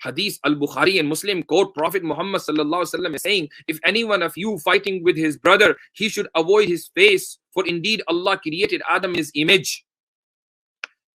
hadith al-Bukhari and Muslim quote Prophet Muhammad sallallahu alaihi wasallam is saying, if any one of you fighting with his brother, he should avoid his face, for indeed Allah created Adam in his image.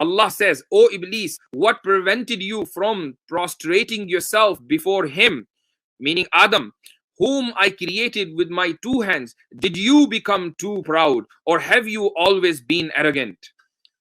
Allah says, O Iblis, what prevented you from prostrating yourself before him, meaning Adam, whom I created with my two hands? Did you become too proud or have you always been arrogant?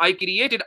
I created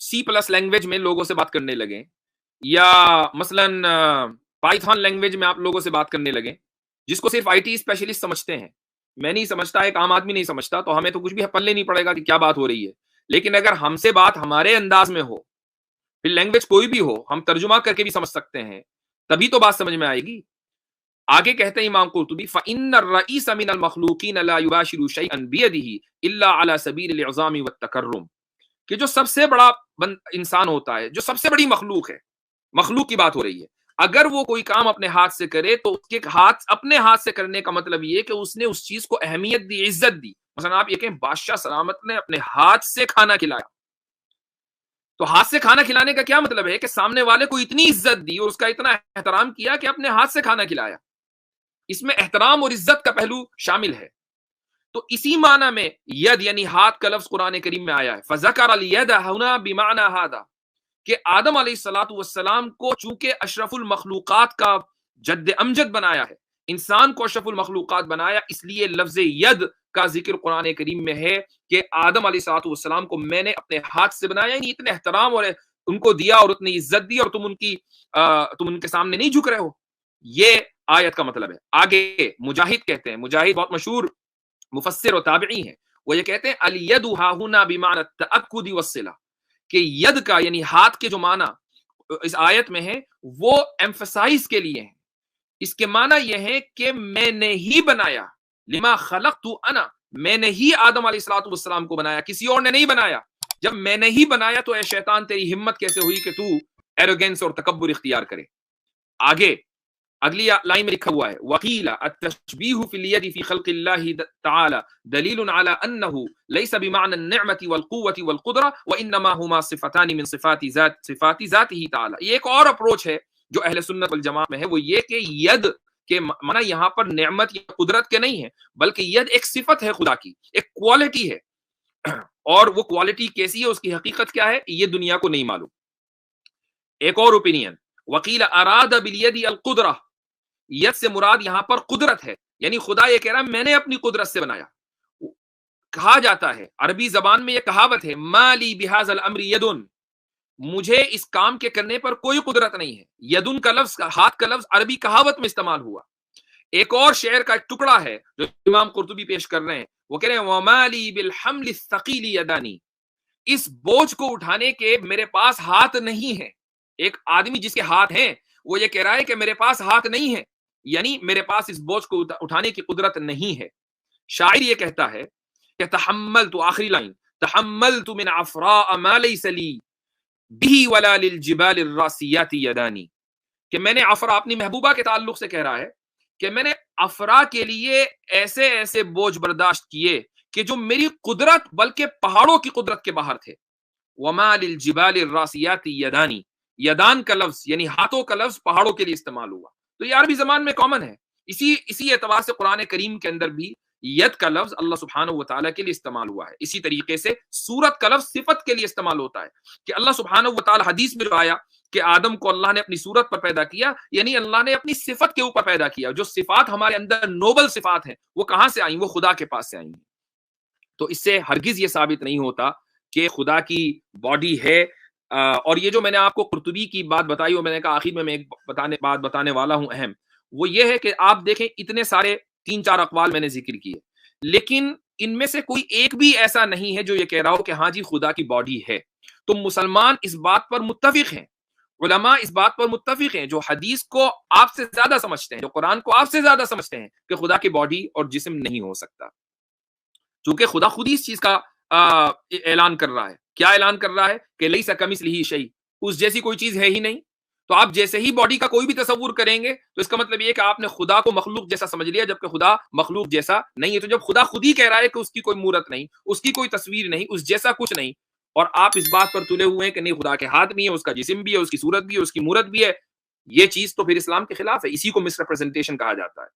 C plus language میں لوگوں سے بات کرنے لگیں، یا مثلاً Python language میں آپ لوگوں سے بات کرنے لگیں، جس کو صرف آئی ٹی اسپیشلسٹ سمجھتے ہیں، میں نہیں سمجھتا، ایک عام آدمی نہیں سمجھتا، تو ہمیں تو کچھ بھی پلے نہیں پڑے گا کہ کیا بات ہو رہی ہے. لیکن اگر ہم سے بات ہمارے انداز میں ہو، پھر لینگویج کوئی بھی ہو، ہم ترجمہ کر کے بھی سمجھ سکتے ہیں، تبھی تو بات سمجھ میں آئے گی. آگے کہتے ہیں امام قرطبی فَإِنَّ الرَّئِيسَ مِنَ الْمَخْلُوقِينَ لَا يُبَاشِرُ شَيْئًا بِيَدِهِ إِلَّا عَلَى سَبِيلِ الْإِعْظَامِ وَالتَّكَرُّمِ، کہ جو سب سے بڑا انسان ہوتا ہے، جو سب سے بڑی مخلوق ہے، مخلوق کی بات ہو رہی ہے، اگر وہ کوئی کام اپنے ہاتھ سے کرے تو اس کے اپنے ہاتھ سے کرنے کا مطلب یہ کہ اس نے اس چیز کو اہمیت دی، عزت دی. مثلا آپ یہ کہیں بادشاہ سلامت نے اپنے ہاتھ سے کھانا کھلایا، تو ہاتھ سے کھانا کھلانے کا کیا مطلب ہے کہ سامنے والے کو اتنی عزت دی اور اس کا اتنا احترام کیا کہ اپنے ہاتھ سے کھانا کھلایا. اس میں احترام اور عزت کا پہلو شامل ہے. تو اسی معنی میں ید یعنی ہاتھ کا لفظ قرآن کریم میں آیا ہے. فذکر الید ہنا بمعنی ھذا، کہ آدم علیہ الصلوۃ والسلام کو چونکہ اشرف المخلوقات کا جد امجد بنایا ہے، انسان کو اشرف المخلوقات بنایا، اس لیے لفظ ید کا ذکر قرآن کریم میں ہے کہ آدم علیہ الصلوۃ والسلام کو میں نے اپنے ہاتھ سے بنایا. یعنی اتنے احترام اور ان کو دیا اور اتنی عزت دی، اور تم ان کے سامنے نہیں جھک رہے ہو. یہ آیت کا مطلب ہے. آگے مجاہد کہتے ہیں، مجاہد بہت مشہور مفسر و تابعی ہیں، وہ یہ کہتے ہیں الید ھا ھنا بمعنی التأکد والصلہ، کہ ید کا یعنی ہاتھ کے جو معنی اس آیت میں ہے وہ ایمفسائز کے لیے ہیں. اس کے معنی یہ ہے کہ میں نے ہی بنایا، لما خلقت انا، میں نے ہی آدم علیہ الصلوۃ والسلام کو بنایا، کسی اور نے نہیں بنایا. جب میں نے ہی بنایا تو اے شیطان تیری ہمت کیسے ہوئی کہ تو ایروگینس اور تکبر اختیار کرے. آگے اگلی لائن میں لکھا ہوا ہے وقیل التشبیہ فی الید فی خلق اللہ تعالی دلیل علی انہ لیس بمعنى النعمة والقوة والقدرة وانما ہما صفتان من صفات ذاتہ تعالی. یہ ایک اور اپروچ ہے جو اہل سنت والجماعت میں ہے، وہ یہ کہ ید کے معنی یہاں پر نعمت یا قدرت کے نہیں ہے، بلکہ ید ایک صفت ہے خدا کی، ایک کوالٹی ہے، اور وہ کوالٹی کیسی ہے، اس کی حقیقت کیا ہے، یہ دنیا کو نہیں معلوم. ایک اور اوپینین وقیل اراد بالید القدرہ، ید سے مراد یہاں پر قدرت ہے، یعنی خدا یہ کہہ رہا ہے میں نے اپنی قدرت سے بنایا. کہا جاتا ہے عربی زبان میں یہ کہاوت ہے ما لی بہذا الامر یدن، مجھے اس کام کے کرنے پر کوئی قدرت نہیں ہے. یدن کا لفظ، ہاتھ کا لفظ عربی کہاوت میں استعمال ہوا. ایک اور شعر کا ایک ٹکڑا ہے جو امام قرطبی پیش کر رہے ہیں، وہ کہہ رہے ہیں وما لی بالحمل الثقیل یدانی، اس بوجھ کو اٹھانے کے میرے پاس ہاتھ نہیں ہے. ایک آدمی جس کے ہاتھ ہیں وہ یہ کہہ رہا ہے کہ میرے پاس ہاتھ نہیں ہے، یعنی میرے پاس اس بوجھ کو اٹھانے کی قدرت نہیں ہے. شاعر یہ کہتا ہے کہ تحملت، آخری لائن، تحملت من عفراء ما لیس لی به ولا للجبال الراسیات یدانی، کہ میں نے عفرا، اپنی محبوبہ کے تعلق سے کہہ رہا ہے کہ میں نے عفرا کے لیے ایسے ایسے بوجھ برداشت کیے کہ جو میری قدرت بلکہ پہاڑوں کی قدرت کے باہر تھے. وما للجبال الراسیات یدانی، یدان کا لفظ یعنی ہاتھوں کا لفظ پہاڑوں کے لیے استعمال ہوا. تو یہ عربی زبان میں کامن ہے. اسی اعتبار سے قرآن کریم کے اندر بھی ید کا لفظ اللہ سبحانہ و تعالیٰ کے لیے استعمال ہوا ہے. اسی طریقے سے سورت کا لفظ صفت کے لیے استعمال ہوتا ہے کہ اللہ سبحانہ و تعالیٰ، حدیث میں جو آیا کہ آدم کو اللہ نے اپنی صورت پر پیدا کیا، یعنی اللہ نے اپنی صفت کے اوپر پیدا کیا. جو صفات ہمارے اندر نوبل صفات ہیں وہ کہاں سے آئیں؟ وہ خدا کے پاس سے آئیں گی. تو اس سے ہرگز یہ ثابت نہیں ہوتا کہ خدا کی باڈی ہے. اور یہ جو میں نے آپ کو قرطبی کی بات بتائی، اور میں نے کہا آخر میں ایک بات بتانے والا ہوں اہم، وہ یہ ہے کہ آپ دیکھیں اتنے سارے 3-4 اقوال میں نے ذکر کیے، لیکن ان میں سے کوئی ایک بھی ایسا نہیں ہے جو یہ کہہ رہا ہو کہ ہاں جی خدا کی باڈی ہے. تو مسلمان اس بات پر متفق ہیں، علماء اس بات پر متفق ہیں، جو حدیث کو آپ سے زیادہ سمجھتے ہیں، جو قرآن کو آپ سے زیادہ سمجھتے ہیں، کہ خدا کی باڈی اور جسم نہیں ہو سکتا. چونکہ خدا خود ہی اس چیز کا اعلان کر رہا ہے. کیا اعلان کر رہا ہے؟ کہ لیس کمثلہ شیء، اس جیسی کوئی چیز ہے ہی نہیں. تو آپ جیسے ہی باڈی کا کوئی بھی تصور کریں گے تو اس کا مطلب یہ کہ آپ نے خدا کو مخلوق جیسا سمجھ لیا، جبکہ خدا مخلوق جیسا نہیں ہے. تو جب خدا خود ہی کہہ رہا ہے کہ اس کی کوئی مورت نہیں، اس کی کوئی تصویر نہیں، اس جیسا کچھ نہیں، اور آپ اس بات پر تلے ہوئے ہیں کہ نہیں خدا کے ہاتھ بھی ہے، اس کا جسم بھی ہے، اس کی صورت بھی ہے، اس کی مورت بھی ہے، یہ چیز تو پھر اسلام کے خلاف ہے. اسی کو مس ریپرزنٹیشن کہا جاتا ہے.